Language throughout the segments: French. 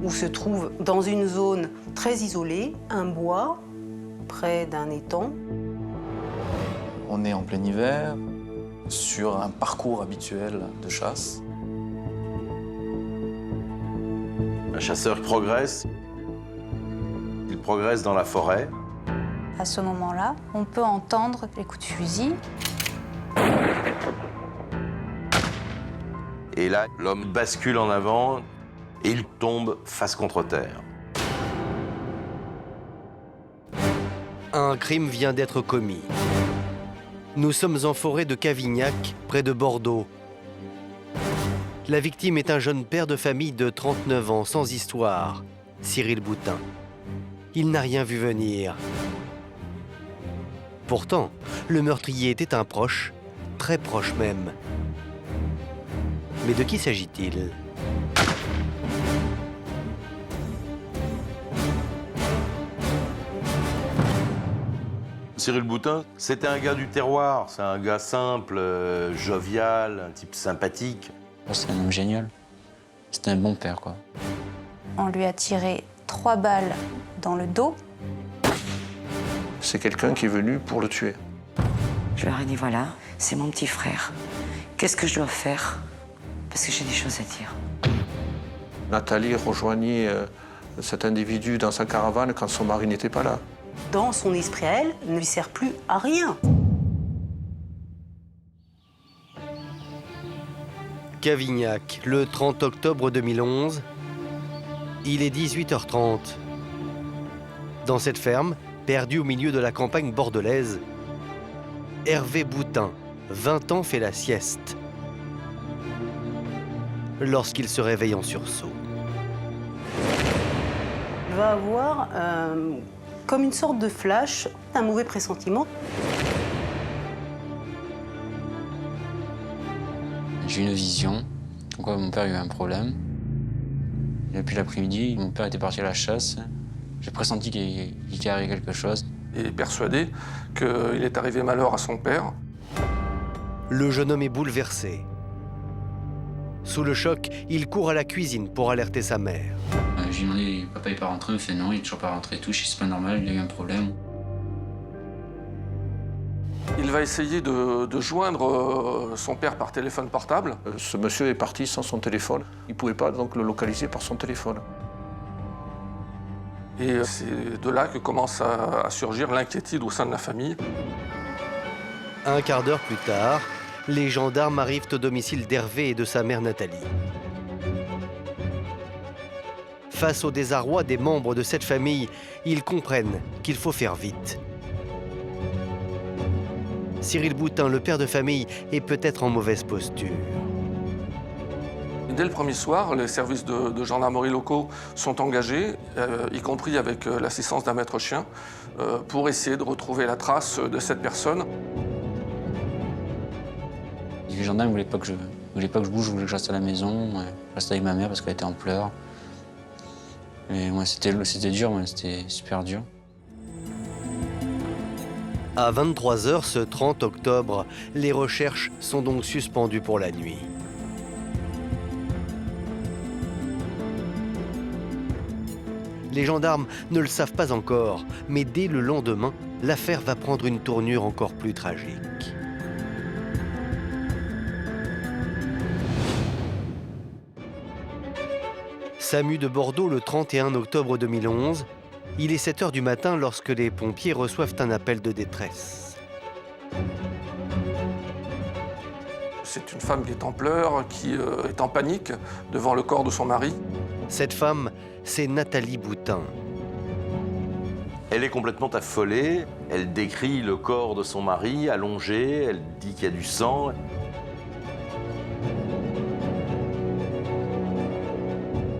où se trouve, dans une zone très isolée, un bois près d'un étang. On est en plein hiver, sur un parcours habituel de chasse. Un chasseur progresse. Il progresse dans la forêt. À ce moment-là, on peut entendre les coups de fusil. Et là, l'homme bascule en avant et il tombe face contre terre. Un crime vient d'être commis. Nous sommes en forêt de Cavignac, près de Bordeaux. La victime est un jeune père de famille de 39 ans, sans histoire, Cyril Boutin. Il n'a rien vu venir. Pourtant, le meurtrier était un proche, très proche même. Mais de qui s'agit-il ? Cyril Boutin, c'était un gars du terroir. C'est un gars simple, jovial, un type sympathique. C'est un homme génial. C'était un bon père, quoi. On lui a tiré 3 balles dans le dos. C'est quelqu'un qui est venu pour le tuer. Je leur ai dit, voilà, c'est mon petit frère. Qu'est-ce que je dois faire? Parce que j'ai des choses à dire. Nathalie rejoignit cet individu dans sa caravane quand son mari n'était pas là. Dans son esprit à elle, ne lui sert plus à rien. Cavignac, le 30 octobre 2011. Il est 18h30. Dans cette ferme, perdue au milieu de la campagne bordelaise, Hervé Boutin, 20 ans, fait la sieste. Lorsqu'il se réveille en sursaut. Il va avoir comme une sorte de flash, un mauvais pressentiment. J'ai eu une vision, comme quoi mon père a eu un problème. Et depuis l'après-midi, mon père était parti à la chasse. J'ai pressenti qu'il arrivait quelque chose. Il est persuadé qu'il est arrivé malheur à son père. Le jeune homme est bouleversé. Sous le choc, il court à la cuisine pour alerter sa mère. J'ai demandé, papa est pas rentré, il me fait non, il est toujours pas rentré et tout, c'est pas normal, il a eu un problème. Il va essayer de joindre son père par téléphone portable. Ce monsieur est parti sans son téléphone. Il ne pouvait pas donc le localiser par son téléphone. Et c'est de là que commence à surgir l'inquiétude au sein de la famille. Un quart d'heure plus tard, les gendarmes arrivent au domicile d'Hervé et de sa mère Nathalie. Face au désarroi des membres de cette famille, ils comprennent qu'il faut faire vite. Cyril Boutin, le père de famille, est peut-être en mauvaise posture. Dès le premier soir, les services de gendarmerie locaux sont engagés, y compris avec l'assistance d'un maître chien, pour essayer de retrouver la trace de cette personne. Les gendarmes ne voulaient pas que je bouge, voulaient que je reste à la maison. Je restais avec ma mère parce qu'elle était en pleurs. Et moi, c'était dur, c'était super dur. À 23 h ce 30 octobre, les recherches sont donc suspendues pour la nuit. Les gendarmes ne le savent pas encore, mais dès le lendemain, l'affaire va prendre une tournure encore plus tragique. SAMU de Bordeaux, le 31 octobre 2011. Il est 7 h du matin lorsque les pompiers reçoivent un appel de détresse. C'est une femme qui est en pleurs, qui est en panique devant le corps de son mari. Cette femme, c'est Nathalie Boutin. Elle est complètement affolée. Elle décrit le corps de son mari allongé. Elle dit qu'il y a du sang.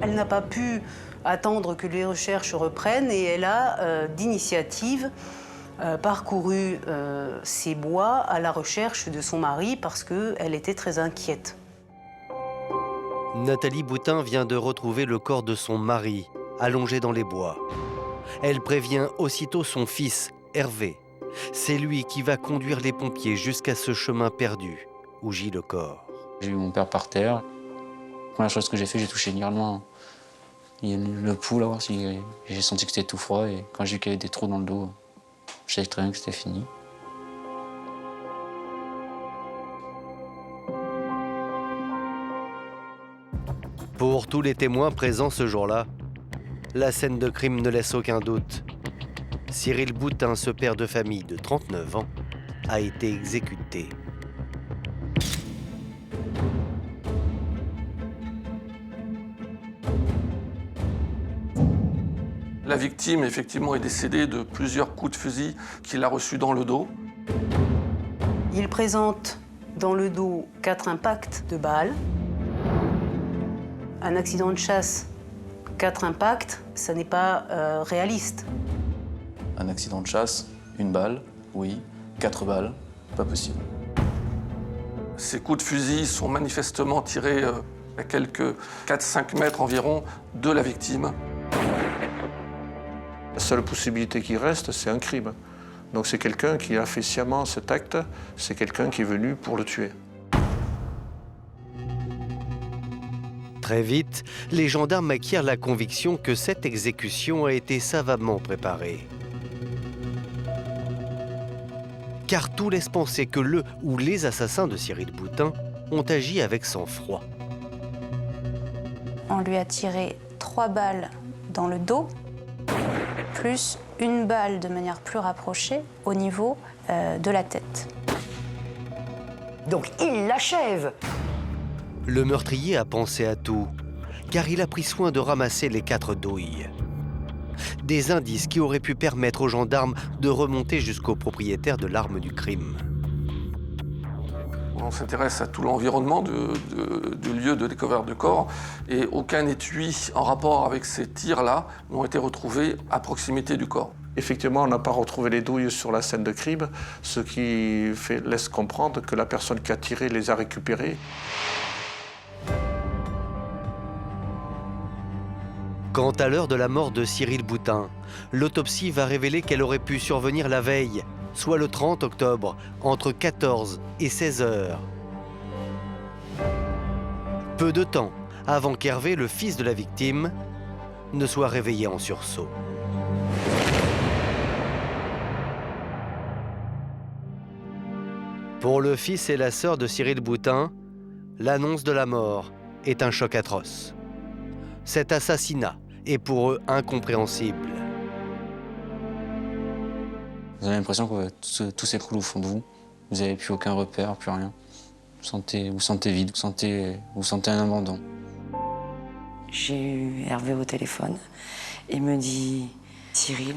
Elle n'a pas pu attendre que les recherches reprennent et elle a, d'initiative, parcouru ces bois à la recherche de son mari parce qu'elle était très inquiète. Nathalie Boutin vient de retrouver le corps de son mari, allongé dans les bois. Elle prévient aussitôt son fils, Hervé. C'est lui qui va conduire les pompiers jusqu'à ce chemin perdu où gît le corps. J'ai vu mon père par terre. La première chose que j'ai fait, j'ai touché littéralement Il y a le pouls, là, voir si j'ai senti que c'était tout froid. Et quand j'ai vu qu'il y avait des trous dans le dos, je savais très bien que c'était fini. Pour tous les témoins présents ce jour-là, la scène de crime ne laisse aucun doute. Cyril Boutin, ce père de famille de 39 ans, a été exécuté. La victime, effectivement, est décédée de plusieurs coups de fusil qu'il a reçus dans le dos. Il présente dans le dos 4 impacts de balles. Un accident de chasse, 4 impacts, ça n'est pas réaliste. Un accident de chasse, 1 balle, oui. 4 balles, pas possible. Ces coups de fusil sont manifestement tirés à quelques 4-5 mètres environ de la victime. La seule possibilité qui reste, c'est un crime. Donc c'est quelqu'un qui a fait sciemment cet acte, c'est quelqu'un qui est venu pour le tuer. Très vite, les gendarmes acquièrent la conviction que cette exécution a été savamment préparée. Car tout laisse penser que le ou les assassins de Cyril Boutin ont agi avec sang-froid. On lui a tiré 3 balles dans le dos, plus 1 balle de manière plus rapprochée au niveau de la tête. Donc il l'achève. Le meurtrier a pensé à tout, car il a pris soin de ramasser les 4 douilles. Des indices qui auraient pu permettre aux gendarmes de remonter jusqu'au propriétaire de l'arme du crime. On s'intéresse à tout l'environnement du lieu de découverte du corps et aucun étui en rapport avec ces tirs-là n'ont été retrouvés à proximité du corps. Effectivement, on n'a pas retrouvé les douilles sur la scène de crime, ce qui laisse comprendre que la personne qui a tiré les a récupérées. Quant à l'heure de la mort de Cyril Boutin, l'autopsie va révéler qu'elle aurait pu survenir la veille, soit le 30 octobre, entre 14 et 16 heures. Peu de temps avant qu'Hervé, le fils de la victime, ne soit réveillé en sursaut. Pour le fils et la sœur de Cyril Boutin, l'annonce de la mort est un choc atroce. Cet assassinat est pour eux incompréhensible. Vous avez l'impression que tout s'écroule au fond de vous. Vous n'avez plus aucun repère, plus rien. Vous sentez vide, vous sentez un abandon. J'ai eu Hervé au téléphone. Il me dit « Cyril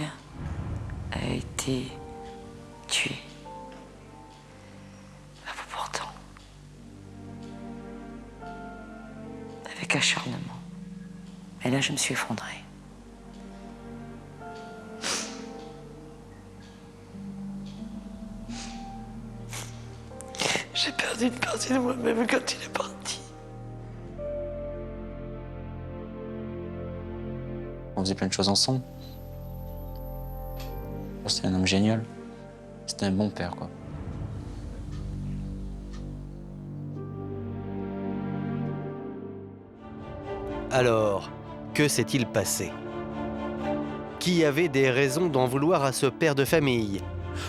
a été tué. » Pourtant, avec acharnement. Et là, je me suis effondrée. J'ai perdu une partie de moi-même quand il est parti. On faisait plein de choses ensemble. C'était un homme génial. C'était un bon père, quoi. Alors, que s'est-il passé? Qui avait des raisons d'en vouloir à ce père de famille,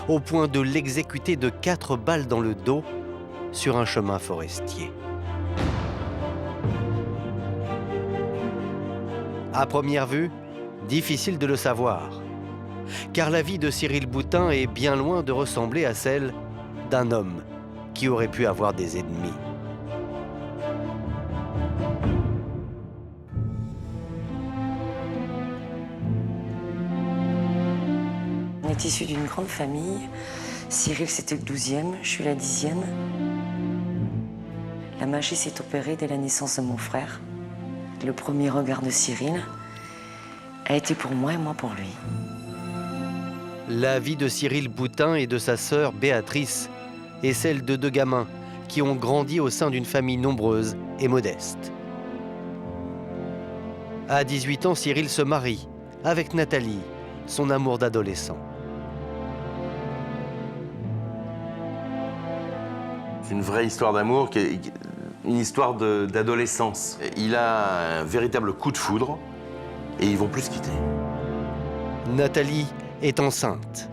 au point de l'exécuter de 4 balles dans le dos sur un chemin forestier? À première vue, difficile de le savoir, car la vie de Cyril Boutin est bien loin de ressembler à celle d'un homme qui aurait pu avoir des ennemis. On est issus d'une grande famille. Cyril, c'était le 12e, je suis la 10e. La magie s'est opérée dès la naissance de mon frère. Le premier regard de Cyril a été pour moi et moi pour lui. La vie de Cyril Boutin et de sa sœur Béatrice est celle de 2 gamins qui ont grandi au sein d'une famille nombreuse et modeste. À 18 ans, Cyril se marie avec Nathalie, son amour d'adolescent. C'est une vraie histoire d'amour, une histoire d'adolescence. Il a un véritable coup de foudre et ils vont plus se quitter. Nathalie est enceinte.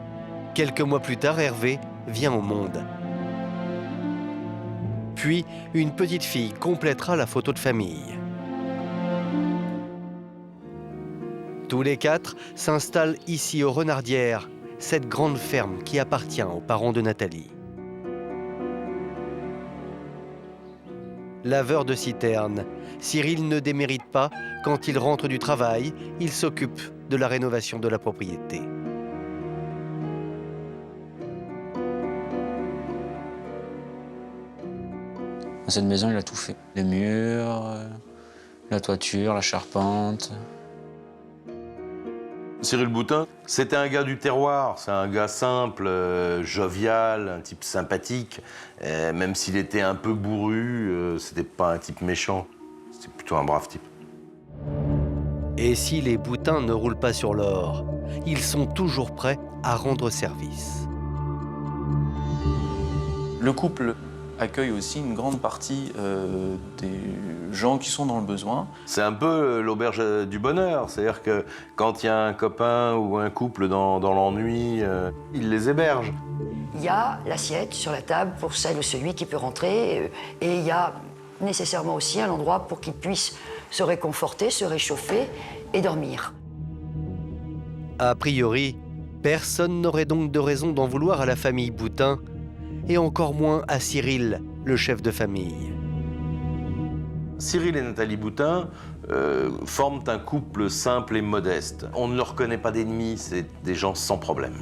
Quelques mois plus tard, Hervé vient au monde. Puis, une petite fille complétera la photo de famille. Tous les quatre s'installent ici aux Renardières, cette grande ferme qui appartient aux parents de Nathalie. Laveur de citerne, Cyril ne démérite pas. Quand il rentre du travail, il s'occupe de la rénovation de la propriété. Dans cette maison, il a tout fait. Les murs, la toiture, la charpente. Cyril Boutin, c'était un gars du terroir, c'est un gars simple, jovial, un type sympathique. Même s'il était un peu bourru, c'était pas un type méchant, c'était plutôt un brave type. Et si les Boutins ne roulent pas sur l'or, ils sont toujours prêts à rendre service. Le couple accueille aussi une grande partie des gens qui sont dans le besoin. C'est un peu l'auberge du bonheur, c'est-à-dire que quand il y a un copain ou un couple dans l'ennui, il les héberge. Il y a l'assiette sur la table pour celle ou celui qui peut rentrer, et il y a nécessairement aussi un endroit pour qu'ils puissent se réconforter, se réchauffer et dormir. A priori, personne n'aurait donc de raison d'en vouloir à la famille Boutin, et encore moins à Cyril, le chef de famille. Cyril et Nathalie Boutin forment un couple simple et modeste. On ne leur connaît pas d'ennemis, c'est des gens sans problème.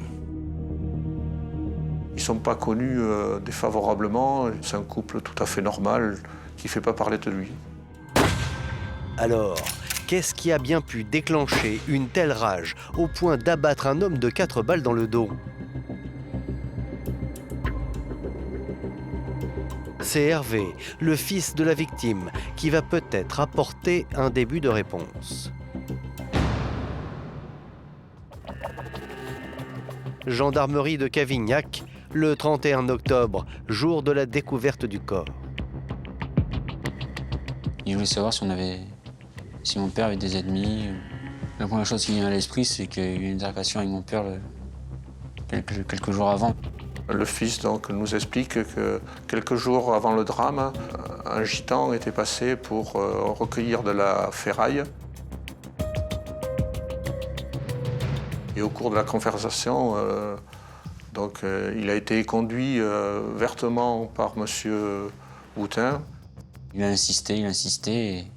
Ils ne sont pas connus défavorablement. C'est un couple tout à fait normal qui ne fait pas parler de lui. Alors, qu'est-ce qui a bien pu déclencher une telle rage au point d'abattre un homme de 4 balles dans le dos? C'est Hervé, le fils de la victime, qui va peut-être apporter un début de réponse. Gendarmerie de Cavignac, le 31 octobre, jour de la découverte du corps. Il voulait savoir si mon père avait des ennemis. La première chose qui vient à l'esprit, c'est qu'il y a eu une altercation avec mon père quelques jours avant. Le fils donc, nous explique que quelques jours avant le drame, un gitan était passé pour recueillir de la ferraille. Et au cours de la conversation, il a été conduit vertement par M. Boutin. Il a insisté, et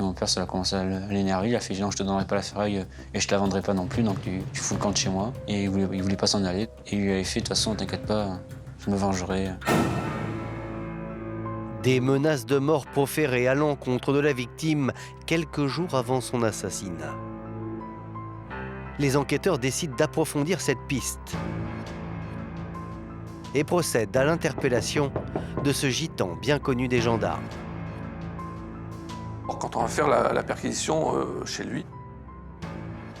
mon père, ça a commencé à l'énerver. Il a fait « non, je te donnerai pas la ferraille et je te la vendrai pas non plus, donc tu fous le camp de chez moi ». Et il voulait pas s'en aller. Et il lui avait fait « de toute façon, t'inquiète pas, je me vengerai ». Des menaces de mort proférées à l'encontre de la victime quelques jours avant son assassinat. Les enquêteurs décident d'approfondir cette piste et procèdent à l'interpellation de ce gitan bien connu des gendarmes. Quand on va faire la perquisition chez lui,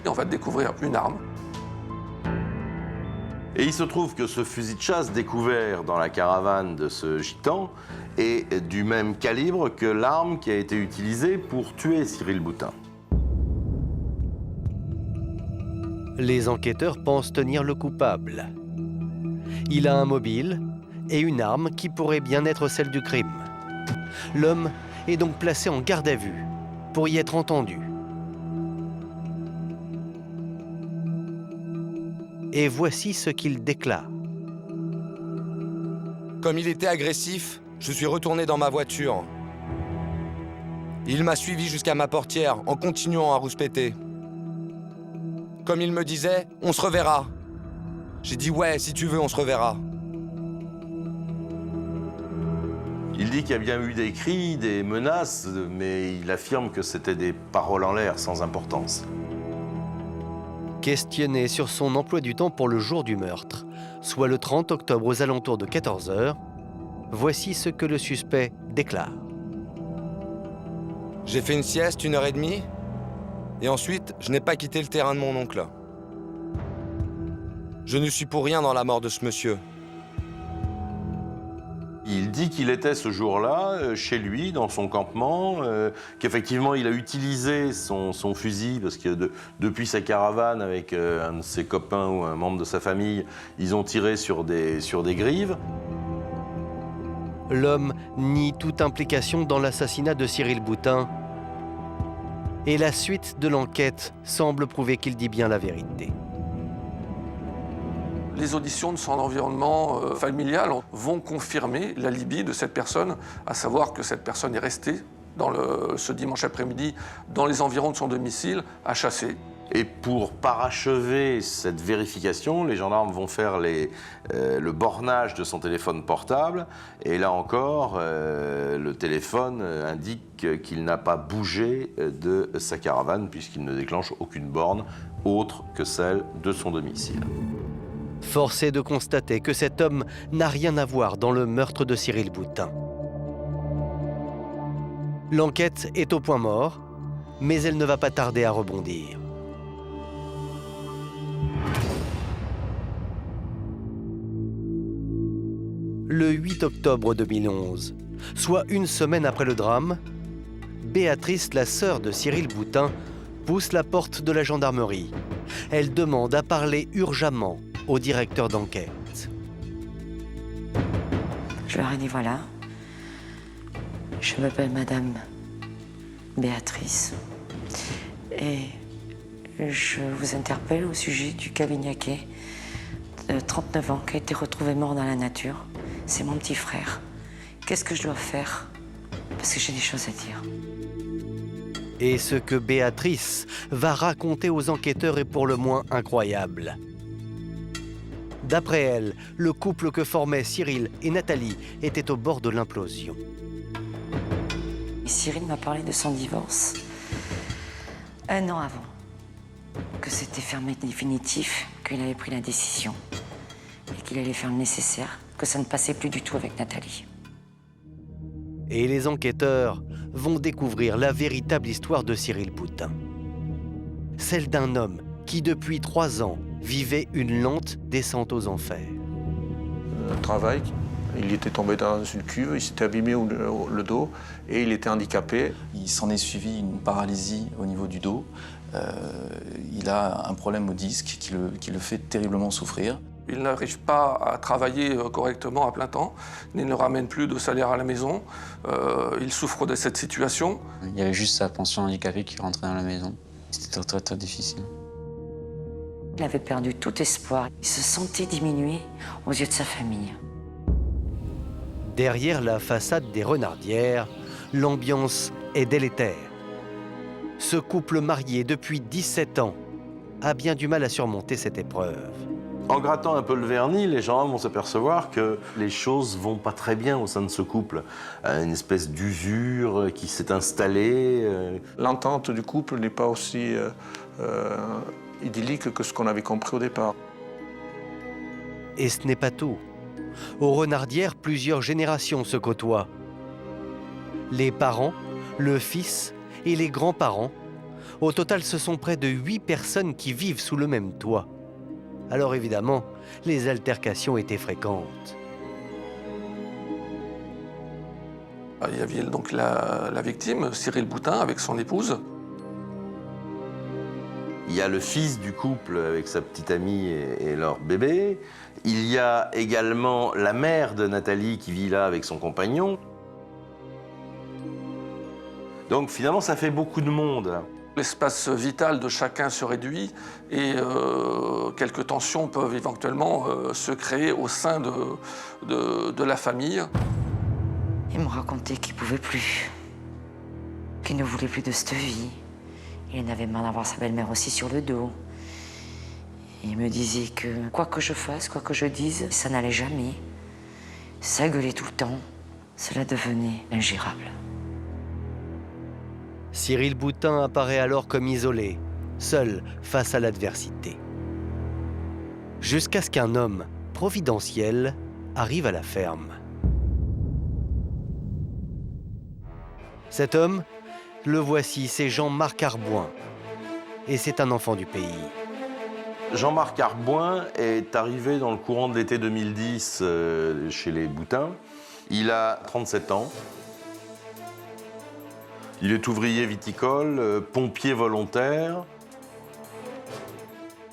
on va découvrir une arme. Et il se trouve que ce fusil de chasse découvert dans la caravane de ce gitan est du même calibre que l'arme qui a été utilisée pour tuer Cyril Boutin. Les enquêteurs pensent tenir le coupable. Il a un mobile et une arme qui pourrait bien être celle du crime. L'homme est donc placé en garde à vue pour y être entendu. Et voici ce qu'il déclare. Comme il était agressif, je suis retourné dans ma voiture. Il m'a suivi jusqu'à ma portière en continuant à rouspéter. Comme il me disait, on se reverra. J'ai dit ouais, si tu veux, on se reverra. Il dit qu'il y a bien eu des cris, des menaces, mais il affirme que c'était des paroles en l'air sans importance. Questionné sur son emploi du temps pour le jour du meurtre, soit le 30 octobre aux alentours de 14 h, voici ce que le suspect déclare. J'ai fait une sieste 1h30, et ensuite, je n'ai pas quitté le terrain de mon oncle. Je ne suis pour rien dans la mort de ce monsieur. Il dit qu'il était ce jour-là chez lui, dans son campement, qu'effectivement il a utilisé son fusil parce que depuis sa caravane avec un de ses copains ou un membre de sa famille, ils ont tiré sur des grives. L'homme nie toute implication dans l'assassinat de Cyril Boutin. Et la suite de l'enquête semble prouver qu'il dit bien la vérité. Les auditions de son environnement familial vont confirmer l'alibi de cette personne, à savoir que cette personne est restée ce dimanche après-midi dans les environs de son domicile à chasser. Et pour parachever cette vérification, les gendarmes vont faire le bornage de son téléphone portable. Et là encore, le téléphone indique qu'il n'a pas bougé de sa caravane puisqu'il ne déclenche aucune borne autre que celle de son domicile. Force est de constater que cet homme n'a rien à voir dans le meurtre de Cyril Boutin. L'enquête est au point mort, mais elle ne va pas tarder à rebondir. Le 8 octobre 2011, soit une semaine après le drame, Béatrice, la sœur de Cyril Boutin, pousse la porte de la gendarmerie. Elle demande à parler urgemment au directeur d'enquête. Je leur ai dit voilà, je m'appelle Madame Béatrice et je vous interpelle au sujet du Cavignaquais de 39 ans qui a été retrouvé mort dans la nature. C'est mon petit frère. Qu'est-ce que je dois faire? Parce que j'ai des choses à dire. Et ce que Béatrice va raconter aux enquêteurs est pour le moins incroyable. D'après elle, le couple que formaient Cyril et Nathalie était au bord de l'implosion. Cyril m'a parlé de son divorce 1 an avant, que c'était fermé définitif, qu'il avait pris la décision et qu'il allait faire le nécessaire, que ça ne passait plus du tout avec Nathalie. Et les enquêteurs vont découvrir la véritable histoire de Cyril Boutin. Celle d'un homme qui, depuis 3 ans, vivait une lente descente aux enfers. Travail, il était tombé dans une cuve, il s'était abîmé le dos et il était handicapé. Il s'en est suivi une paralysie au niveau du dos. Il a un problème au disque qui le fait terriblement souffrir. Il n'arrive pas à travailler correctement à plein temps, il ne ramène plus de salaire à la maison, il souffre de cette situation. Il y avait juste sa pension handicapée qui rentrait dans la maison. C'était très, très difficile. Il avait perdu tout espoir, il se sentait diminué aux yeux de sa famille. Derrière la façade des Renardières, l'ambiance est délétère. Ce couple marié depuis 17 ans a bien du mal à surmonter cette épreuve. En grattant un peu le vernis, les gens vont s'apercevoir que les choses vont pas très bien au sein de ce couple. Une espèce d'usure qui s'est installée. L'entente du couple n'est pas aussi idyllique que ce qu'on avait compris au départ. Et ce n'est pas tout. Aux Renardières, plusieurs générations se côtoient. Les parents, le fils et les grands-parents. Au total, ce sont près de 8 personnes qui vivent sous le même toit. Alors évidemment, les altercations étaient fréquentes. Il y avait donc la victime, Cyril Boutin, avec son épouse. Il y a le fils du couple avec sa petite amie et leur bébé. Il y a également la mère de Nathalie qui vit là avec son compagnon. Donc finalement, ça fait beaucoup de monde. L'espace vital de chacun se réduit et quelques tensions peuvent éventuellement se créer au sein de la famille. Il me racontait qu'il ne pouvait plus, qu'il ne voulait plus de cette vie. Il en avait marre d'avoir sa belle-mère aussi sur le dos. Il me disait que quoi que je fasse, quoi que je dise, ça n'allait jamais. Ça gueulait tout le temps. Cela devenait ingérable. Cyril Boutin apparaît alors comme isolé, seul face à l'adversité. Jusqu'à ce qu'un homme providentiel arrive à la ferme. Cet homme, le voici, c'est Jean-Marc Arbouin. Et c'est un enfant du pays. Jean-Marc Arbouin est arrivé dans le courant de l'été 2010 chez les Boutins. Il a 37 ans. Il est ouvrier viticole, pompier volontaire.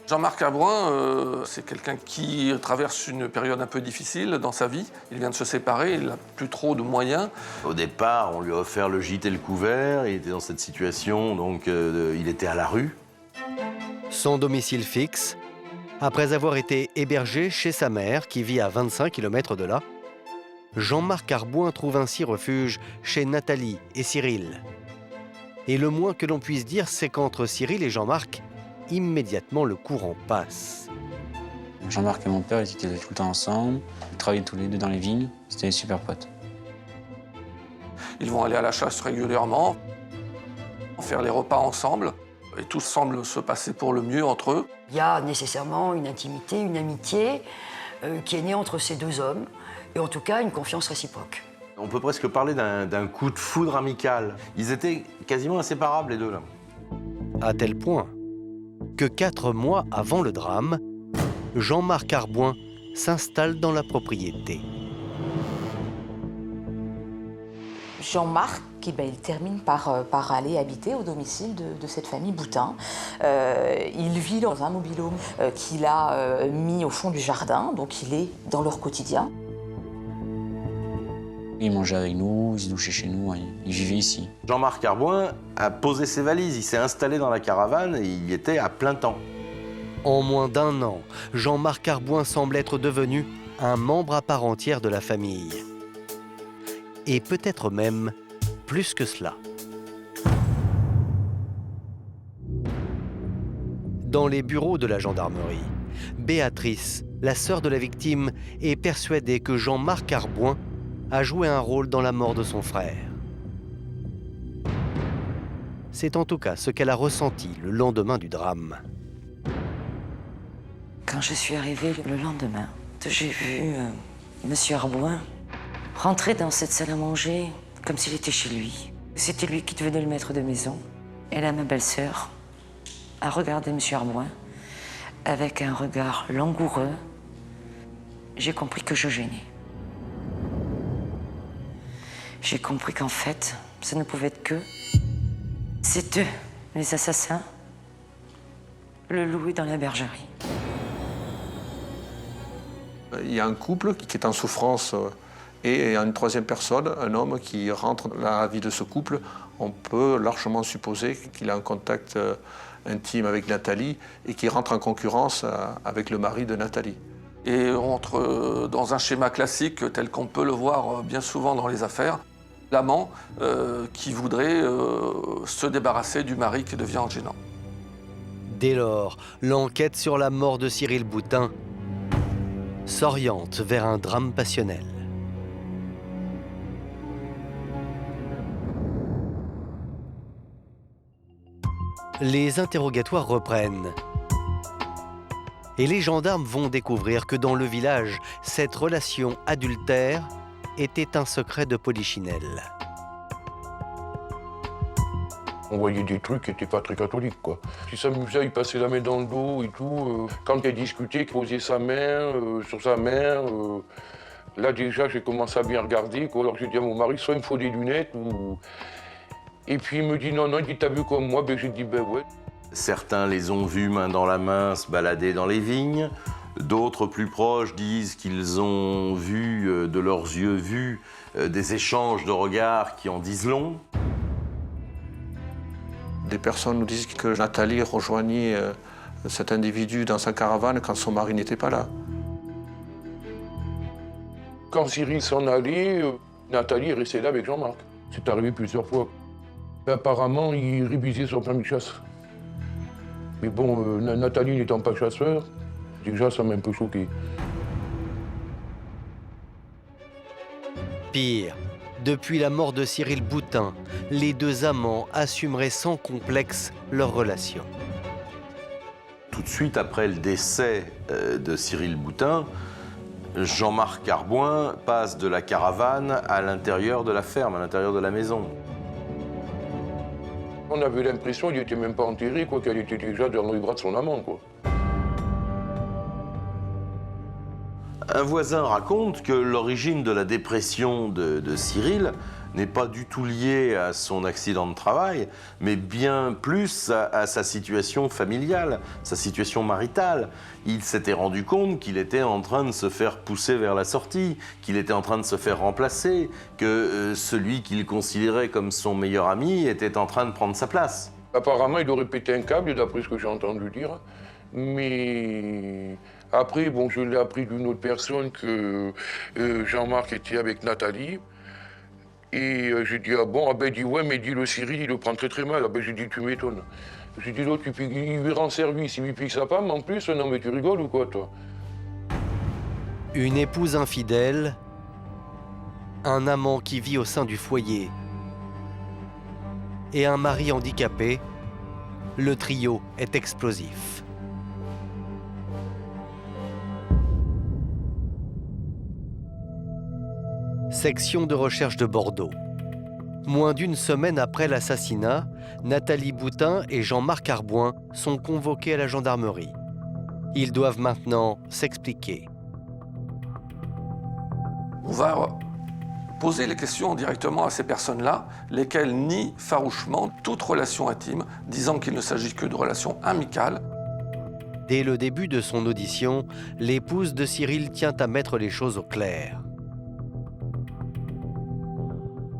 Jean-Marc Arbouin, c'est quelqu'un qui traverse une période un peu difficile dans sa vie. Il vient de se séparer, il n'a plus trop de moyens. Au départ, on lui a offert le gîte et le couvert. Il était dans cette situation, donc il était à la rue. Sans domicile fixe, après avoir été hébergé chez sa mère, qui vit à 25 km de là, Jean-Marc Arbouin trouve ainsi refuge chez Nathalie et Cyril. Et le moins que l'on puisse dire, c'est qu'entre Cyril et Jean-Marc, immédiatement le courant passe. Jean-Marc et mon père, ils étaient tout le temps ensemble. Ils travaillaient tous les deux dans les vignes. C'était des super potes. Ils vont aller à la chasse régulièrement, faire les repas ensemble. Et tout semble se passer pour le mieux entre eux. Il y a nécessairement une intimité, une amitié qui est née entre ces deux hommes, et en tout cas une confiance réciproque. On peut presque parler d'un coup de foudre amical. Ils étaient quasiment inséparables, les deux, là. À tel point que 4 mois avant le drame, Jean-Marc Arbouin s'installe dans la propriété. Jean-Marc, il termine par aller habiter au domicile de cette famille Boutin. Il vit dans un mobil-home qu'il a mis au fond du jardin, donc il est dans leur quotidien. Il mangeait avec nous, il se douchait chez nous, il vivait ici. Jean-Marc Arbouin a posé ses valises, il s'est installé dans la caravane et il y était à plein temps. En moins d'1 an, Jean-Marc Arbouin semble être devenu un membre à part entière de la famille. Et peut-être même plus que cela. Dans les bureaux de la gendarmerie, Béatrice, la sœur de la victime, est persuadée que Jean-Marc Arbouin a joué un rôle dans la mort de son frère. C'est en tout cas ce qu'elle a ressenti le lendemain du drame. Quand je suis arrivée le lendemain, j'ai vu Monsieur Arbouin rentrer dans cette salle à manger comme s'il était chez lui. C'était lui qui devenait le maître de maison. Et là, ma belle-sœur a regardé Monsieur Arbouin avec un regard langoureux. J'ai compris que je gênais. J'ai compris qu'en fait, ça ne pouvait être que c'est eux, les assassins, le louer dans la bergerie. Il y a un couple qui est en souffrance et il y a une troisième personne, un homme qui rentre dans la vie de ce couple. On peut largement supposer qu'il a un contact intime avec Nathalie et qu'il rentre en concurrence avec le mari de Nathalie. Et on entre dans un schéma classique tel qu'on peut le voir bien souvent dans les affaires. L'amant qui voudrait se débarrasser du mari qui devient gênant. Dès lors, l'enquête sur la mort de Cyril Boutin s'oriente vers un drame passionnel. Les interrogatoires reprennent. Et les gendarmes vont découvrir que dans le village, cette relation adultère était un secret de Polichinelle. On voyait des trucs qui n'étaient pas très catholiques, quoi. Il s'amusait, il passait la main dans le dos et tout. Quand il discutait, il posait sa main sur sa mère. Là, déjà, j'ai commencé à bien regarder, quoi. Alors j'ai dit à mon mari, soit il me faut des lunettes ou... Et puis il me dit non, il dit t'as vu comme moi, ben j'ai dit ben ouais. Certains les ont vus main dans la main se balader dans les vignes. D'autres plus proches disent qu'ils ont vu, de leurs yeux vus, des échanges de regards qui en disent long. Des personnes nous disent que Nathalie rejoignait cet individu dans sa caravane quand son mari n'était pas là. Quand Cyril s'en allait, Nathalie est restée là avec Jean-Marc. C'est arrivé plusieurs fois. Apparemment, il révisait son permis de chasse. Mais bon, Nathalie n'étant pas chasseur, déjà, ça m'a un peu choqué. Pire, depuis la mort de Cyril Boutin, les deux amants assumeraient sans complexe leur relation. Tout de suite après le décès de Cyril Boutin, Jean-Marc Arbouin passe de la caravane à l'intérieur de la ferme, à l'intérieur de la maison. On avait l'impression qu'il n'était même pas enterré, quoi, qu'elle était déjà dans les bras de son amant, quoi. Un voisin raconte que l'origine de la dépression de Cyril n'est pas du tout liée à son accident de travail, mais bien plus à sa situation familiale, sa situation maritale. Il s'était rendu compte qu'il était en train de se faire pousser vers la sortie, qu'il était en train de se faire remplacer, que celui qu'il considérait comme son meilleur ami était en train de prendre sa place. Apparemment, il aurait pété un câble, d'après ce que j'ai entendu dire. Mais après, bon, je l'ai appris d'une autre personne que Jean-Marc était avec Nathalie. Et j'ai dit, ah bon, ah ben, il dit, ouais, mais dit, le Cyril, il le prend très très mal. Ah ben, j'ai dit, tu m'étonnes. J'ai dit, l'autre, il lui rend service, il lui pique sa femme en plus. Non, mais tu rigoles ou quoi, toi? Une épouse infidèle, un amant qui vit au sein du foyer et un mari handicapé, le trio est explosif. Section de recherche de Bordeaux. Moins d'une semaine après l'assassinat, Nathalie Boutin et Jean-Marc Arbouin sont convoqués à la gendarmerie. Ils doivent maintenant s'expliquer. On va poser les questions directement à ces personnes-là, lesquelles nient farouchement toute relation intime, disant qu'il ne s'agit que de relations amicales. Dès le début de son audition, l'épouse de Cyril tient à mettre les choses au clair.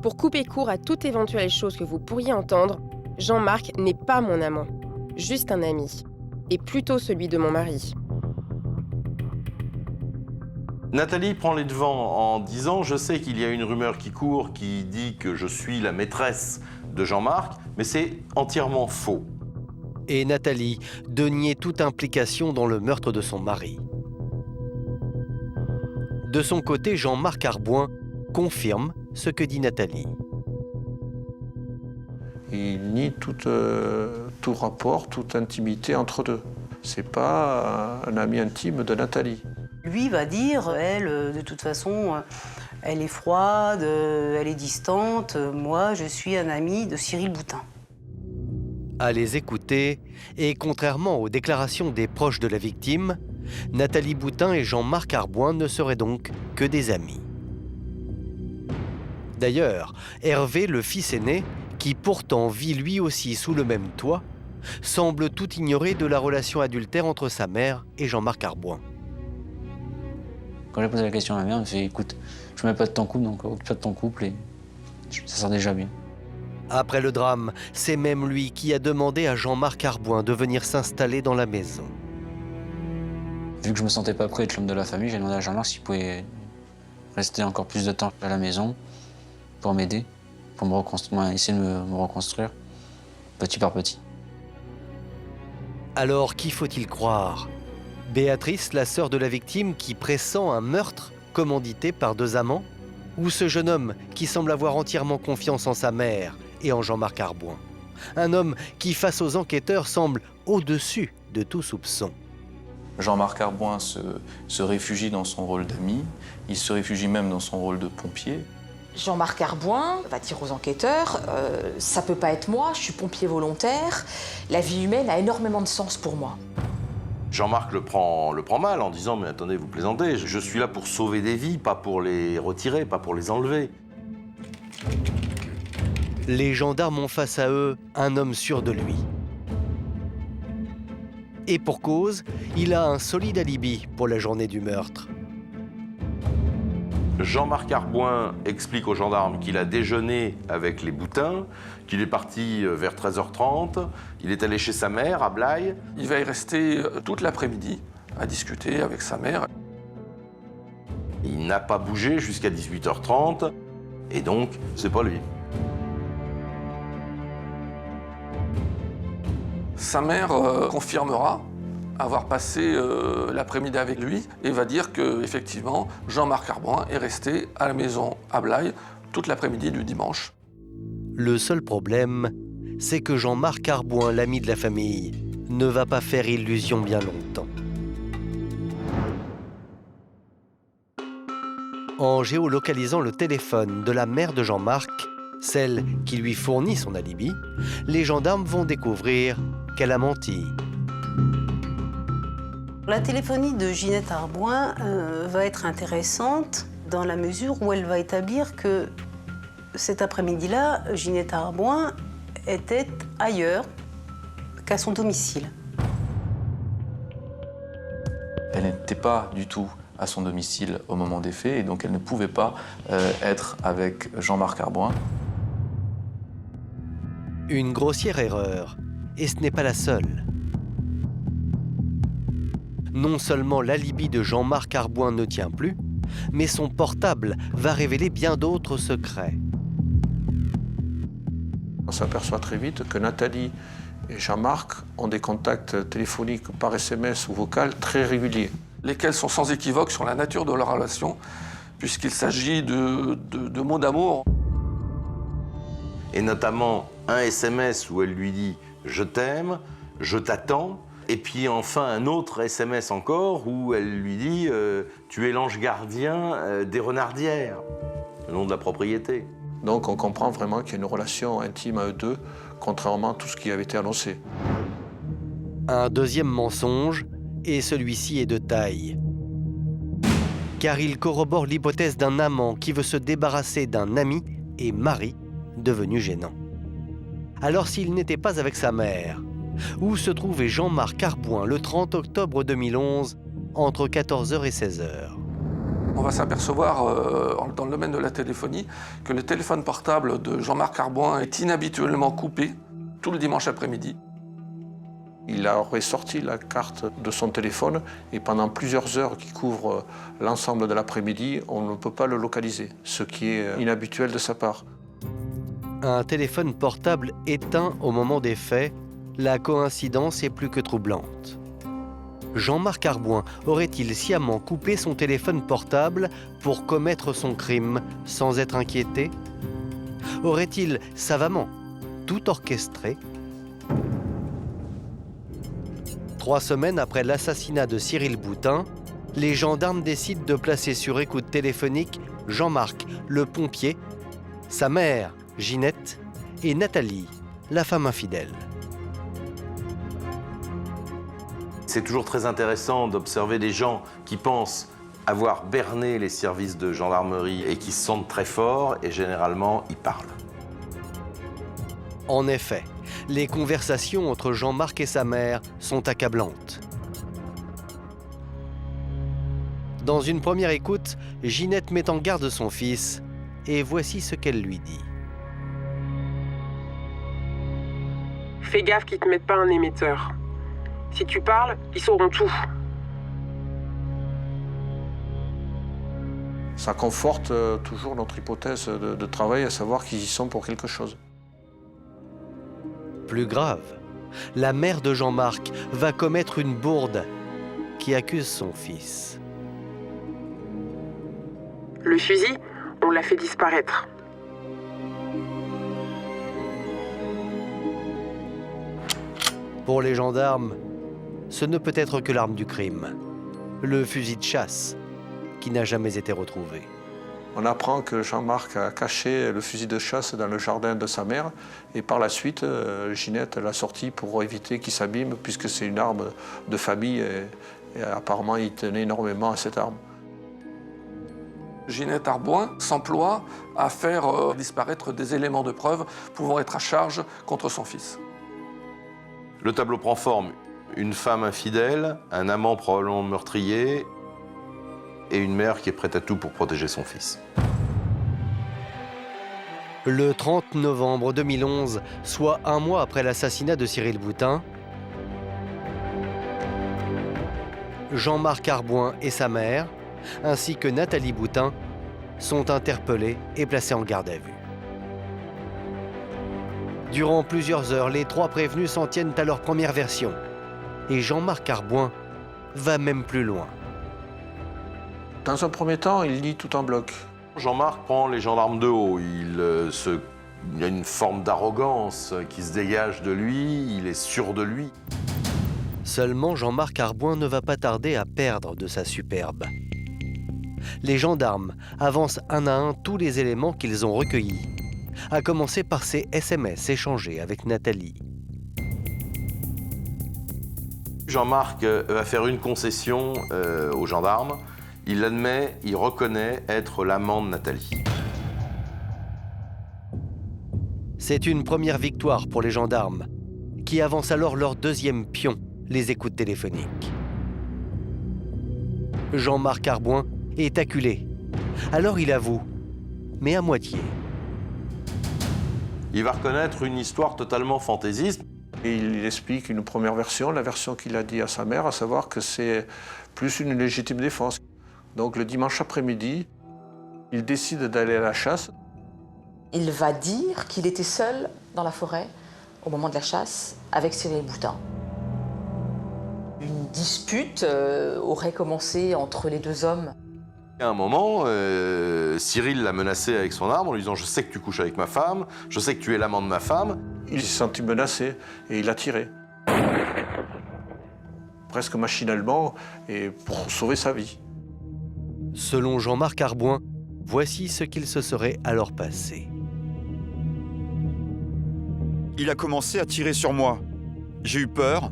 Pour couper court à toute éventuelle chose que vous pourriez entendre, Jean-Marc n'est pas mon amant, juste un ami, et plutôt celui de mon mari. Nathalie prend les devants en disant « Je sais qu'il y a une rumeur qui court qui dit que je suis la maîtresse de Jean-Marc, mais c'est entièrement faux. » Et Nathalie de nier toute implication dans le meurtre de son mari. De son côté, Jean-Marc Arbouin confirme ce que dit Nathalie. Il nie tout rapport, toute intimité entre deux. C'est pas un ami intime de Nathalie. Lui va dire, elle, de toute façon, elle est froide, elle est distante. Moi, je suis un ami de Cyril Boutin. À les écouter, et contrairement aux déclarations des proches de la victime, Nathalie Boutin et Jean-Marc Arbouin ne seraient donc que des amis. D'ailleurs, Hervé, le fils aîné, qui pourtant vit lui aussi sous le même toit, semble tout ignorer de la relation adultère entre sa mère et Jean-Marc Arbouin. Quand j'ai posé la question à ma mère, elle me fait « Écoute, je ne mets pas de ton couple, donc occupe-toi de ton couple et ça sert déjà bien. » Après le drame, c'est même lui qui a demandé à Jean-Marc Arbouin de venir s'installer dans la maison. Vu que je me sentais pas prêt d'être l'homme de la famille, j'ai demandé à Jean-Marc s'il pouvait rester encore plus de temps à la maison pour m'aider, pour essayer de me reconstruire petit par petit. Alors, qui faut-il croire? Béatrice, la sœur de la victime, qui pressent un meurtre commandité par deux amants? Ou ce jeune homme qui semble avoir entièrement confiance en sa mère et en Jean-Marc Arbouin? Un homme qui, face aux enquêteurs, semble au-dessus de tout soupçon. Jean-Marc Arbouin se réfugie dans son rôle d'ami, il se réfugie même dans son rôle de pompier. Jean-Marc Arbouin va dire aux enquêteurs « Ça peut pas être moi, je suis pompier volontaire, la vie humaine a énormément de sens pour moi ». Jean-Marc le prend mal en disant « Mais attendez, vous plaisantez, je suis là pour sauver des vies, pas pour les retirer, pas pour les enlever. » Les gendarmes ont face à eux un homme sûr de lui. Et pour cause, il a un solide alibi pour la journée du meurtre. Jean-Marc Arbouin explique aux gendarmes qu'il a déjeuné avec les Boutins, qu'il est parti vers 13h30, il est allé chez sa mère à Blaye. Il va y rester toute l'après-midi à discuter avec sa mère. Il n'a pas bougé jusqu'à 18h30, et donc, c'est pas lui. Sa mère confirmera avoir passé l'après-midi avec lui et va dire qu'effectivement, Jean-Marc Arbouin est resté à la maison à Blaye toute l'après-midi du dimanche. Le seul problème, c'est que Jean-Marc Arbouin, l'ami de la famille, ne va pas faire illusion bien longtemps. En géolocalisant le téléphone de la mère de Jean-Marc, celle qui lui fournit son alibi, les gendarmes vont découvrir qu'elle a menti. La téléphonie de Ginette Arboin va être intéressante dans la mesure où elle va établir que cet après-midi-là, Ginette Arboin était ailleurs qu'à son domicile. Elle n'était pas du tout à son domicile au moment des faits et donc elle ne pouvait pas être avec Jean-Marc Arboin. Une grossière erreur, et ce n'est pas la seule. Non seulement l'alibi de Jean-Marc Arboin ne tient plus, mais son portable va révéler bien d'autres secrets. On s'aperçoit très vite que Nathalie et Jean-Marc ont des contacts téléphoniques par SMS ou vocal très réguliers. Lesquels sont sans équivoque sur la nature de leur relation, puisqu'il s'agit de mots d'amour. Et notamment un SMS où elle lui dit « je t'aime »,« je t'attends », et puis enfin un autre SMS encore où elle lui dit « tu es l'ange gardien des renardières », le nom de la propriété. Donc on comprend vraiment qu'il y a une relation intime à eux deux, contrairement à tout ce qui avait été annoncé. Un deuxième mensonge, et celui-ci est de taille. Car il corrobore l'hypothèse d'un amant qui veut se débarrasser d'un ami et mari devenu gênant. Alors s'il n'était pas avec sa mère, où se trouvait Jean-Marc Arboin le 30 octobre 2011, entre 14h et 16h? On va s'apercevoir dans le domaine de la téléphonie que le téléphone portable de Jean-Marc Arboin est inhabituellement coupé tout le dimanche après-midi. Il aurait sorti la carte de son téléphone et pendant plusieurs heures qui couvrent l'ensemble de l'après-midi, on ne peut pas le localiser, ce qui est inhabituel de sa part. Un téléphone portable éteint au moment des faits, la coïncidence est plus que troublante. Jean-Marc Arboin aurait-il sciemment coupé son téléphone portable pour commettre son crime sans être inquiété? Aurait-il savamment tout orchestré? 3 semaines après l'assassinat de Cyril Boutin, les gendarmes décident de placer sur écoute téléphonique Jean-Marc, le pompier, sa mère, Ginette, et Nathalie, la femme infidèle. C'est toujours très intéressant d'observer des gens qui pensent avoir berné les services de gendarmerie et qui se sentent très forts et généralement ils parlent. En effet, les conversations entre Jean-Marc et sa mère sont accablantes. Dans une première écoute, Ginette met en garde son fils et voici ce qu'elle lui dit. Fais gaffe qu'ils te mettent pas un émetteur. Si tu parles, ils sauront tout. Ça conforte toujours notre hypothèse de travail, à savoir qu'ils y sont pour quelque chose. Plus grave, la mère de Jean-Marc va commettre une bourde qui accuse son fils. Le fusil, on l'a fait disparaître. Pour les gendarmes, ce ne peut être que l'arme du crime, le fusil de chasse, qui n'a jamais été retrouvé. On apprend que Jean-Marc a caché le fusil de chasse dans le jardin de sa mère et par la suite, Ginette l'a sorti pour éviter qu'il s'abîme puisque c'est une arme de famille et apparemment il tenait énormément à cette arme. Ginette Arboin s'emploie à faire disparaître des éléments de preuve pouvant être à charge contre son fils. Le tableau prend forme. Une femme infidèle, un amant probablement meurtrier et une mère qui est prête à tout pour protéger son fils. Le 30 novembre 2011, soit un mois après l'assassinat de Cyril Boutin, Jean-Marc Arboin et sa mère, ainsi que Nathalie Boutin, sont interpellés et placés en garde à vue. Durant plusieurs heures, les 3 prévenus s'en tiennent à leur première version. Et Jean-Marc Arboin va même plus loin. Dans un premier temps, il lit tout en bloc. Jean-Marc prend les gendarmes de haut. Il y a une forme d'arrogance qui se dégage de lui, il est sûr de lui. Seulement, Jean-Marc Arboin ne va pas tarder à perdre de sa superbe. Les gendarmes avancent un à un tous les éléments qu'ils ont recueillis, à commencer par ces SMS échangés avec Nathalie. Jean-Marc va faire une concession aux gendarmes. Il admet, il reconnaît être l'amant de Nathalie. C'est une première victoire pour les gendarmes, qui avancent alors leur deuxième pion, les écoutes téléphoniques. Jean-Marc Arbouin est acculé. Alors il avoue, mais à moitié. Il va reconnaître une histoire totalement fantaisiste. Et il explique une première version, la version qu'il a dit à sa mère, à savoir que c'est plus une légitime défense. Donc le dimanche après-midi, il décide d'aller à la chasse. Il va dire qu'il était seul dans la forêt au moment de la chasse avec Cyril Boutin. Une dispute aurait commencé entre les deux hommes. À un moment, Cyril l'a menacé avec son arme en lui disant « Je sais que tu couches avec ma femme, je sais que tu es l'amant de ma femme. » Il s'est senti menacé et il a tiré. Presque machinalement et pour sauver sa vie. Selon Jean-Marc Arbouin, voici ce qu'il se serait alors passé. Il a commencé à tirer sur moi. J'ai eu peur.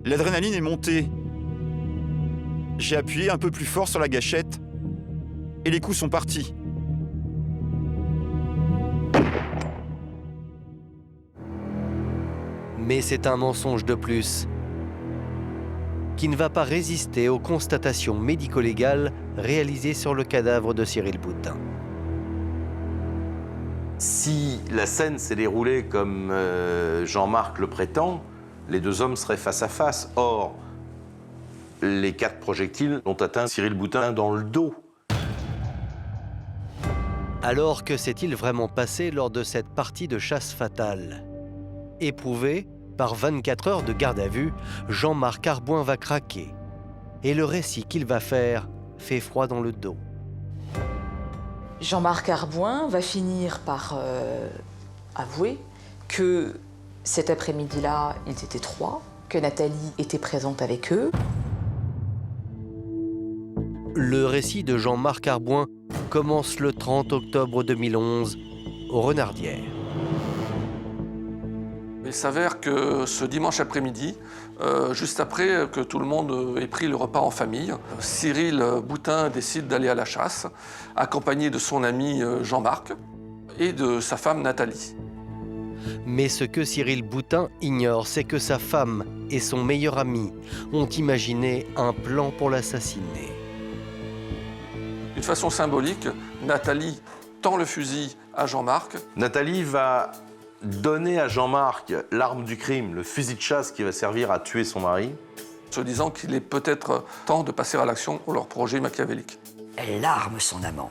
L'adrénaline est montée. J'ai appuyé un peu plus fort sur la gâchette et les coups sont partis. Mais c'est un mensonge de plus qui ne va pas résister aux constatations médico-légales réalisées sur le cadavre de Cyril Boutin. Si la scène s'est déroulée comme Jean-Marc le prétend, les deux hommes seraient face à face. Or, les 4 projectiles ont atteint Cyril Boutin dans le dos. Alors que s'est-il vraiment passé lors de cette partie de chasse fatale? Éprouvé par 24 heures de garde à vue, Jean-Marc Arbouin va craquer. Et le récit qu'il va faire fait froid dans le dos. Jean-Marc Arbouin va finir par avouer que cet après-midi-là, ils étaient 3, que Nathalie était présente avec eux. Le récit de Jean-Marc Arbouin commence le 30 octobre 2011 aux Renardières. Il s'avère que ce dimanche après-midi, juste après que tout le monde ait pris le repas en famille, Cyril Boutin décide d'aller à la chasse, accompagné de son ami Jean-Marc et de sa femme Nathalie. Mais ce que Cyril Boutin ignore, c'est que sa femme et son meilleur ami ont imaginé un plan pour l'assassiner. D'une façon symbolique, Nathalie tend le fusil à Jean-Marc. Nathalie va donner à Jean-Marc l'arme du crime, le fusil de chasse qui va servir à tuer son mari. Se disant qu'il est peut-être temps de passer à l'action pour leur projet machiavélique. Elle arme son amant.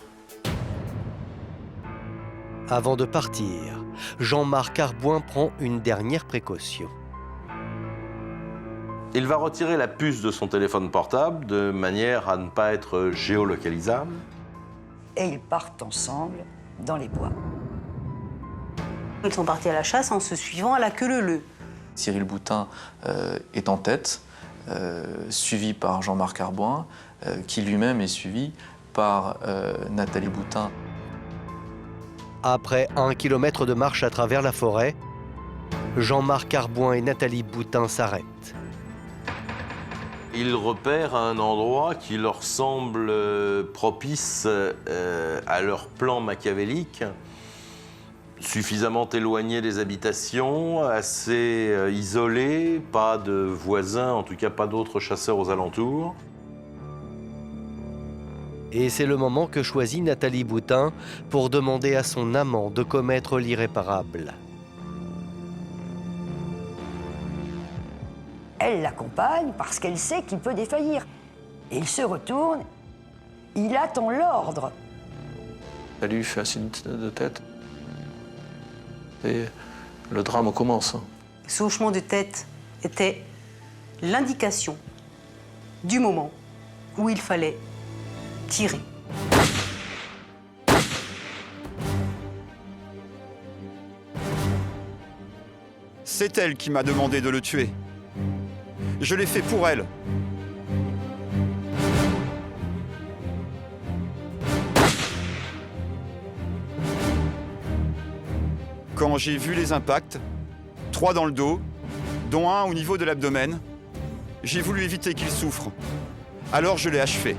Avant de partir, Jean-Marc Arbouin prend une dernière précaution. Il va retirer la puce de son téléphone portable de manière à ne pas être géolocalisable. Et ils partent ensemble dans les bois. Ils sont partis à la chasse en se suivant à la queue leu-leu. Cyril Boutin est en tête, suivi par Jean-Marc Arbouin, qui lui-même est suivi par Nathalie Boutin. Après 1 kilomètre de marche à travers la forêt, Jean-Marc Arbouin et Nathalie Boutin s'arrêtent. Ils repèrent un endroit qui leur semble propice à leur plan machiavélique, suffisamment éloigné des habitations, assez isolé, pas de voisins, en tout cas pas d'autres chasseurs aux alentours. Et c'est le moment que choisit Nathalie Boutin pour demander à son amant de commettre l'irréparable. Elle l'accompagne parce qu'elle sait qu'il peut défaillir. Et il se retourne, il attend l'ordre. Elle lui fait un signe de tête. Et le drame commence. Ce hochement de tête était l'indication du moment où il fallait tirer. C'est elle qui m'a demandé de le tuer. Je l'ai fait pour elle. Quand j'ai vu les impacts, 3 dans le dos, dont un au niveau de l'abdomen, J'ai voulu éviter qu'il souffre. Alors je l'ai achevé.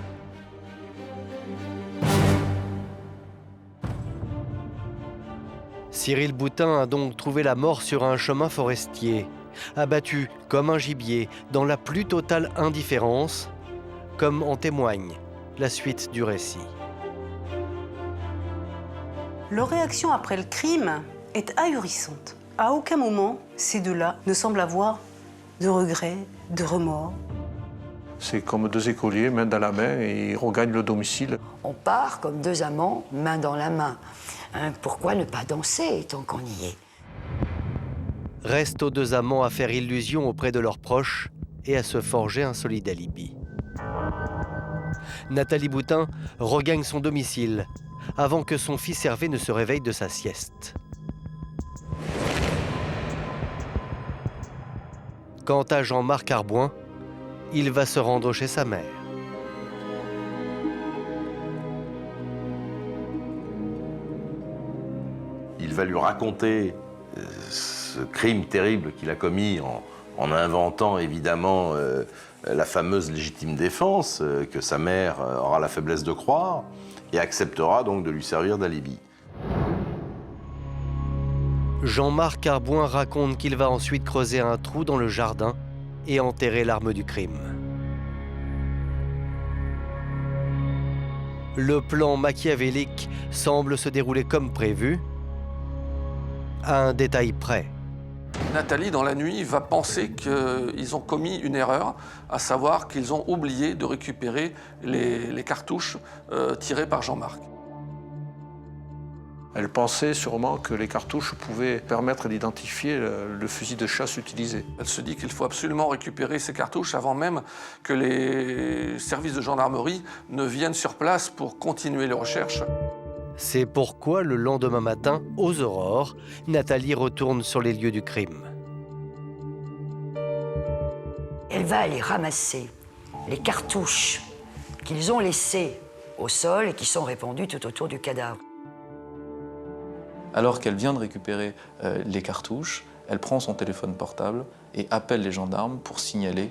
Cyril Boutin a donc trouvé la mort sur un chemin forestier, abattu comme un gibier, dans la plus totale indifférence, comme en témoigne la suite du récit. Leur réaction après le crime est ahurissante. À aucun moment, ces deux-là ne semblent avoir de regrets, de remords. C'est comme deux écoliers, main dans la main, et ils regagnent le domicile. On part comme deux amants, main dans la main. Pourquoi ne pas danser tant qu'on y est? Reste aux deux amants à faire illusion auprès de leurs proches et à se forger un solide alibi. Nathalie Boutin regagne son domicile avant que son fils Hervé ne se réveille de sa sieste. Quant à Jean-Marc Arbouin, il va se rendre chez sa mère. Il va lui raconter ce crime terrible qu'il a commis en inventant évidemment la fameuse légitime défense que sa mère aura la faiblesse de croire et acceptera donc de lui servir d'alibi. Jean-Marc Arbouin raconte qu'il va ensuite creuser un trou dans le jardin et enterrer l'arme du crime. Le plan machiavélique semble se dérouler comme prévu, à un détail près. Nathalie, dans la nuit, va penser qu'ils ont commis une erreur, à savoir qu'ils ont oublié de récupérer les cartouches tirées par Jean-Marc. Elle pensait sûrement que les cartouches pouvaient permettre d'identifier le fusil de chasse utilisé. Elle se dit qu'il faut absolument récupérer ces cartouches avant même que les services de gendarmerie ne viennent sur place pour continuer les recherches. C'est pourquoi le lendemain matin, aux aurores, Nathalie retourne sur les lieux du crime. Elle va aller ramasser les cartouches qu'ils ont laissées au sol et qui sont répandues tout autour du cadavre. Alors qu'elle vient de récupérer les cartouches, elle prend son téléphone portable et appelle les gendarmes pour signaler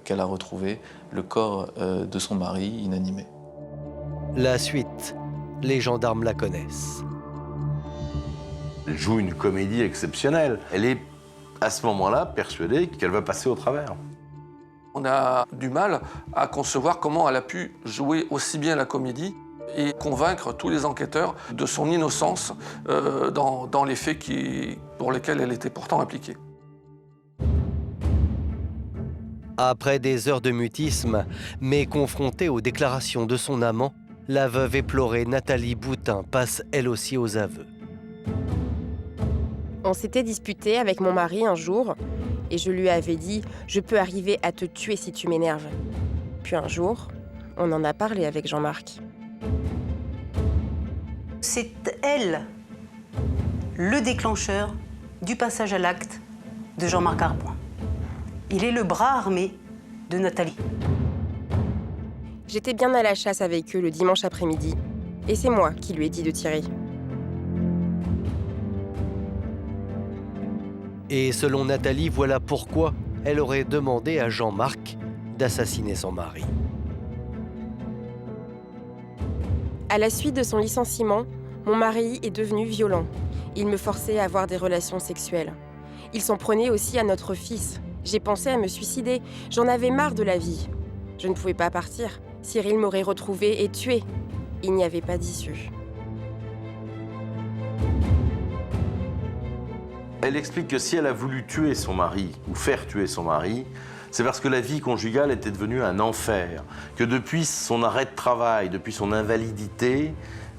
qu'elle a retrouvé le corps de son mari inanimé. La suite, les gendarmes la connaissent. Elle joue une comédie exceptionnelle. Elle est, à ce moment-là, persuadée qu'elle va passer au travers. On a du mal à concevoir comment elle a pu jouer aussi bien la comédie et convaincre tous les enquêteurs de son innocence dans les faits pour lesquels elle était pourtant impliquée. Après des heures de mutisme, mais confrontée aux déclarations de son amant, la veuve éplorée Nathalie Boutin passe elle aussi aux aveux. On s'était disputé avec mon mari un jour et je lui avais dit « Je peux arriver à te tuer si tu m'énerves ». Puis un jour, on en a parlé avec Jean-Marc. C'est elle, le déclencheur du passage à l'acte de Jean-Marc Arbouin. Il est le bras armé de Nathalie. J'étais bien à la chasse avec eux le dimanche après-midi et c'est moi qui lui ai dit de tirer. Et selon Nathalie, voilà pourquoi elle aurait demandé à Jean-Marc d'assassiner son mari. À la suite de son licenciement, mon mari est devenu violent. Il me forçait à avoir des relations sexuelles. Il s'en prenait aussi à notre fils. J'ai pensé à me suicider. J'en avais marre de la vie. Je ne pouvais pas partir. Cyril m'aurait retrouvée et tuée. Il n'y avait pas d'issue. Elle explique que si elle a voulu tuer son mari, ou faire tuer son mari, c'est parce que la vie conjugale était devenue un enfer. Que depuis son arrêt de travail, depuis son invalidité,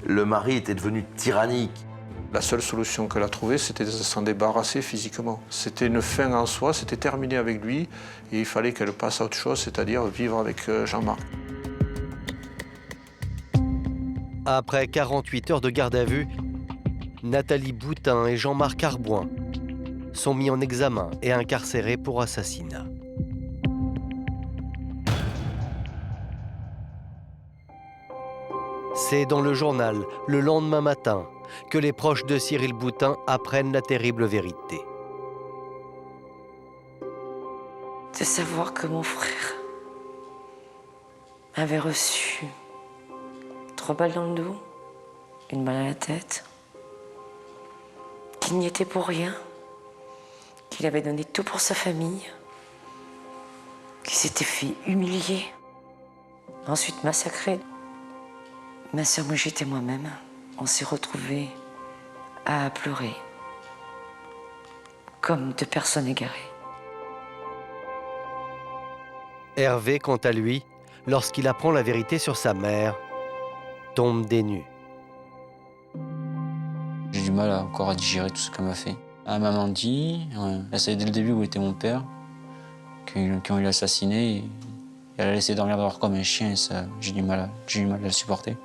le mari était devenu tyrannique. La seule solution qu'elle a trouvée, c'était de s'en débarrasser physiquement. C'était une fin en soi, c'était terminé avec lui, et il fallait qu'elle passe à autre chose, c'est-à-dire vivre avec Jean-Marc. Après 48 heures de garde à vue, Nathalie Boutin et Jean-Marc Arbouin sont mis en examen et incarcérés pour assassinat. C'est dans le journal, le lendemain matin, que les proches de Cyril Boutin apprennent la terrible vérité. C'est savoir que mon frère avait reçu 3 balles dans le dos, 1 balle à la tête, qu'il n'y était pour rien, qu'il avait donné tout pour sa famille, qu'il s'était fait humilier, ensuite massacré. Ma sœur Brigitte et moi-même, on s'est retrouvés à pleurer, comme 2 personnes égarées. Hervé, quant à lui, lorsqu'il apprend la vérité sur sa mère, tombe des nues. J'ai du mal encore à digérer tout ce qu'elle m'a fait. Elle m'a menti, elle savait dès le début où était mon père, qu'on l'a assassiné, et elle a laissé dormir dehors comme un chien, et ça, j'ai du mal à le supporter.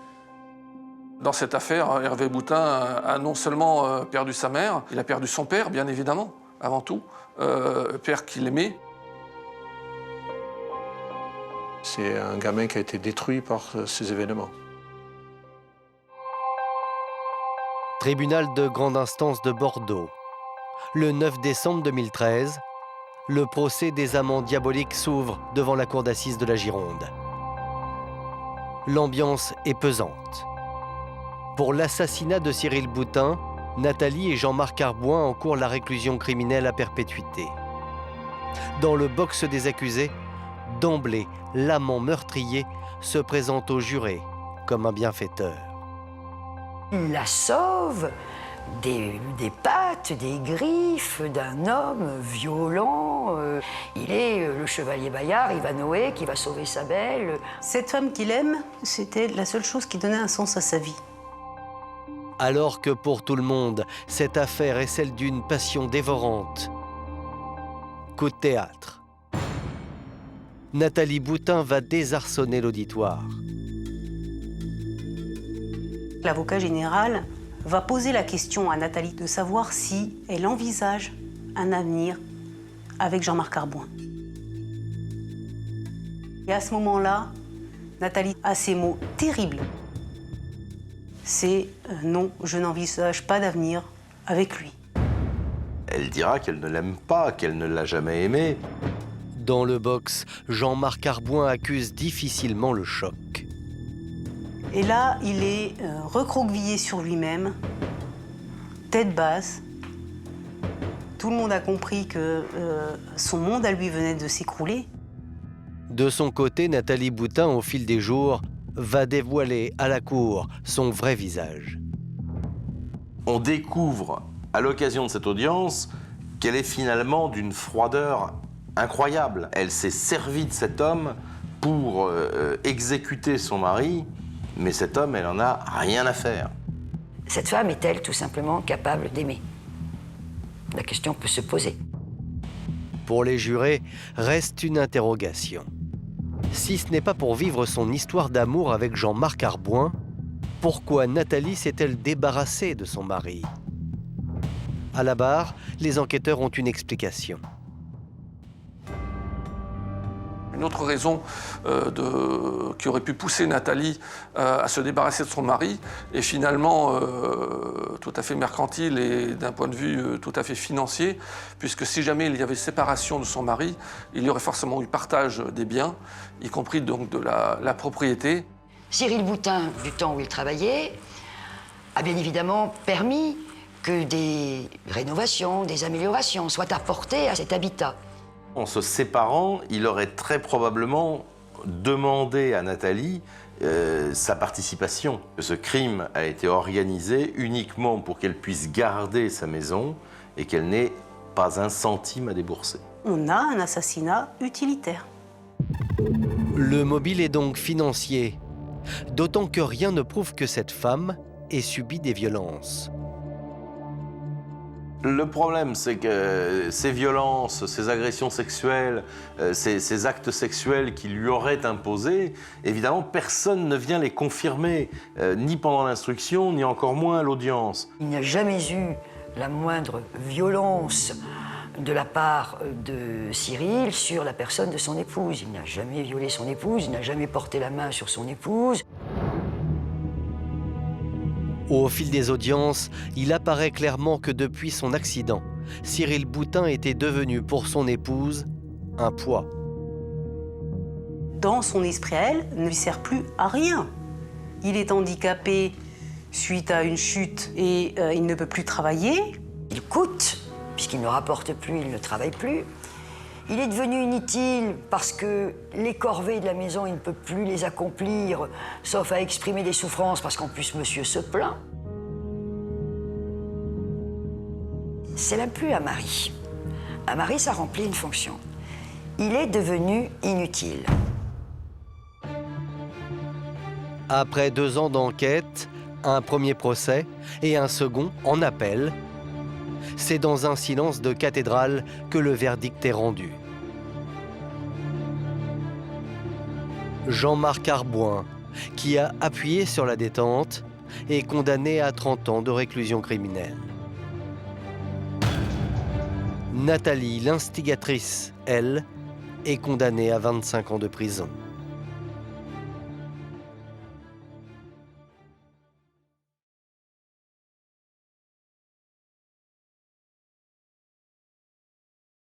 Dans cette affaire, Hervé Boutin a non seulement perdu sa mère, il a perdu son père, bien évidemment, avant tout, père qu'il aimait. C'est un gamin qui a été détruit par ces événements. Tribunal de grande instance de Bordeaux. Le 9 décembre 2013, le procès des amants diaboliques s'ouvre devant la cour d'assises de la Gironde. L'ambiance est pesante. Pour l'assassinat de Cyril Boutin, Nathalie et Jean-Marc Arbouin encourent la réclusion criminelle à perpétuité. Dans le box des accusés, d'emblée, l'amant meurtrier se présente au juré comme un bienfaiteur. Il la sauve des pattes, des griffes d'un homme violent. Il est le chevalier Bayard, Ivanoé, qui va sauver sa belle. Cette femme qu'il aime, c'était la seule chose qui donnait un sens à sa vie. Alors que pour tout le monde, cette affaire est celle d'une passion dévorante. Coup de théâtre. Nathalie Boutin va désarçonner l'auditoire. L'avocat général va poser la question à Nathalie de savoir si elle envisage un avenir avec Jean-Marc Arbouin. Et à ce moment-là, Nathalie a ces mots terribles. C'est non, je n'envisage pas d'avenir avec lui. Elle dira qu'elle ne l'aime pas, qu'elle ne l'a jamais aimé. Dans le box, Jean-Marc Arbouin accuse difficilement le choc. Et là, il est recroquevillé sur lui-même, tête basse. Tout le monde a compris que son monde à lui venait de s'écrouler. De son côté, Nathalie Boutin, au fil des jours, va dévoiler à la cour son vrai visage. On découvre, à l'occasion de cette audience, qu'elle est finalement d'une froideur incroyable. Elle s'est servie de cet homme pour exécuter son mari, mais cet homme, elle en a rien à faire. Cette femme est-elle tout simplement capable d'aimer? La question peut se poser. Pour les jurés, reste une interrogation. Si ce n'est pas pour vivre son histoire d'amour avec Jean-Marc Arbouin, pourquoi Nathalie s'est-elle débarrassée de son mari? À la barre, les enquêteurs ont une explication. Une autre raison qui aurait pu pousser Nathalie à se débarrasser de son mari est finalement tout à fait mercantile et d'un point de vue tout à fait financier, puisque si jamais il y avait séparation de son mari, il y aurait forcément eu partage des biens, y compris donc de la propriété. Cyril Boutin, du temps où il travaillait, a bien évidemment permis que des rénovations, des améliorations soient apportées à cet habitat. En se séparant, il aurait très probablement demandé à Nathalie sa participation. Ce crime a été organisé uniquement pour qu'elle puisse garder sa maison et qu'elle n'ait pas un centime à débourser. On a un assassinat utilitaire. Le mobile est donc financier, d'autant que rien ne prouve que cette femme ait subi des violences. Le problème, c'est que ces violences, ces agressions sexuelles, ces actes sexuels qu'il lui aurait imposés, évidemment, personne ne vient les confirmer, ni pendant l'instruction, ni encore moins à l'audience. Il n'y a jamais eu la moindre violence de la part de Cyril sur la personne de son épouse. Il n'a jamais violé son épouse, il n'a jamais porté la main sur son épouse. Au fil des audiences, il apparaît clairement que depuis son accident, Cyril Boutin était devenu pour son épouse un poids. Dans son esprit à elle, ne lui sert plus à rien. Il est handicapé suite à une chute et il ne peut plus travailler. Il coûte, puisqu'il ne rapporte plus, il ne travaille plus. Il est devenu inutile parce que les corvées de la maison, il ne peut plus les accomplir, sauf à exprimer des souffrances, parce qu'en plus, monsieur se plaint. C'est même plus un mari. Un mari, ça remplit une fonction. Il est devenu inutile. Après 2 ans d'enquête, un premier procès et un second en appel, c'est dans un silence de cathédrale que le verdict est rendu. Jean-Marc Arbouin, qui a appuyé sur la détente, est condamné à 30 ans de réclusion criminelle. Nathalie, l'instigatrice, elle, est condamnée à 25 ans de prison.